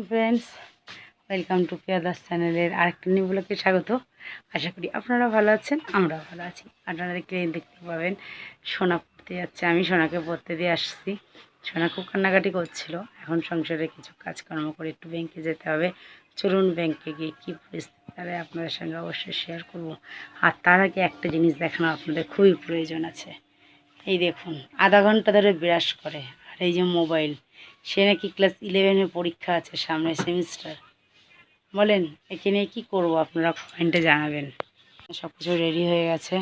Morning friends, welcome to পিয়াদাস চ্যানেলের আরেকটা new ব্লগে স্বাগত। আশা করি আপনারা ভালো আছেন, আমরাও ভালো আছি। আপনারা দেখতে পাবেন সোনা পড়তে যাচ্ছে, আমি সোনাকে পড়তে দিয়ে আসছি। সোনা খুব কান্নাকাটি করছিল। এখন সংসারে কিছু কাজকর্ম করে একটু ব্যাংকে যেতে হবে। চলুন ব্যাংকে গিয়ে কী পরিস্থিতি তাহলে আপনাদের সঙ্গে অবশ্যই শেয়ার করব। আর তার আগে একটা জিনিস দেখানো আপনাদের খুবই প্রয়োজন আছে। এই দেখুন, আধা ঘন্টা ধরে ব্রাশ করে, আর এই যে মোবাইল, সে নাকি ক্লাস 11-এ পরীক্ষা আছে সামনে সেমিস্টার। বলেন একে নিয়ে কী করবো, আপনারা কমেন্টে জানাবেন। সব কিছু রেডি হয়ে গেছে,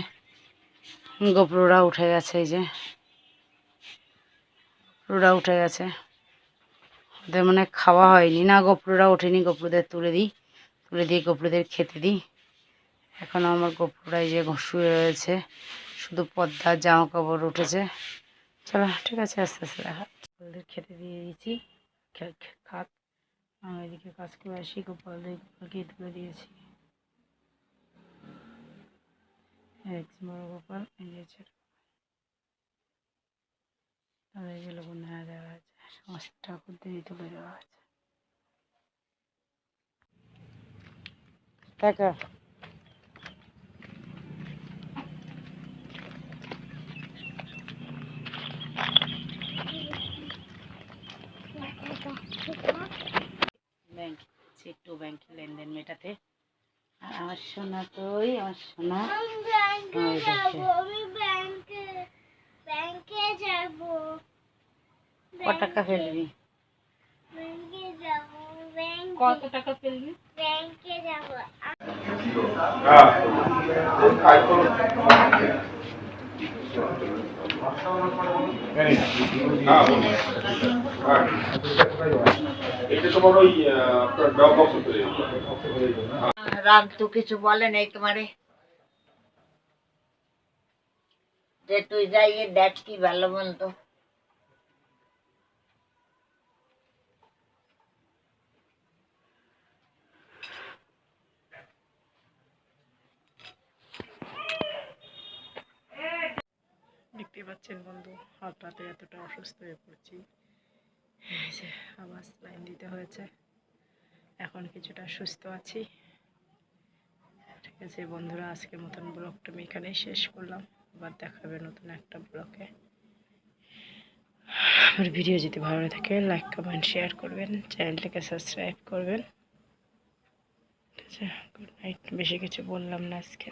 গোপ্রোরা উঠে গেছে, এই যে গোপ্রোরা উঠে গেছে। ওদের মানে খাওয়া হয়নি না, গোপ্রোরা ওঠেনি, গোপ্রোদের তুলে দিয়ে গোপ্রোদের খেতে দিই। এখন আমার গোপ্রোরা এই যে শুয়ে রয়েছে, শুধু পর্দার জামা কাপড় উঠেছে। চলো ঠিক আছে, আস্তে আস্তে দেখা। গোপালদের খেতে দিয়ে দিয়েছি, খাক। আমি এদিকে কাজ করে আসি, গোপালকে তুলে দিয়েছি। বড় গোপাল, এই যে ছোট, তাদেরগুলো বন্যা দেওয়া আছে, সমস্ত ঠাকুরদেরই তুলে দেওয়া আছে। দেখা ব্যাংক, একটু ব্যাংকের লেনদেন মেটাতে। আর আমার সোনা তো ওই আমার সোনা কত টাকা ফেলবি, কত টাকা ফেলবি? ব্যাংকে যাবো। রাম তো কিছু বলে নাই তোমারে যে তুই যাইয়ে দেখ কি ভালো মন্দ। দেখতে পাচ্ছেন বন্ধু, হঠাৎ এতটা অসুস্থ হয়ে পড়ছি, আবার স্যালাইন দিতে হয়েছে। এখন কিছুটা সুস্থ আছি। ঠিক আছে বন্ধুরা, আজকের মতন ব্লগটা আমি এখানেই শেষ করলাম। আবার দেখাবে নতুন একটা ব্লগে। আমার ভিডিও যদি ভালো থাকে লাইক কমেন্ট শেয়ার করবেন, চ্যানেলটাকে সাবস্ক্রাইব করবেন। ঠিক আছে, গুড নাইট। বেশি কিছু বললাম না আজকে।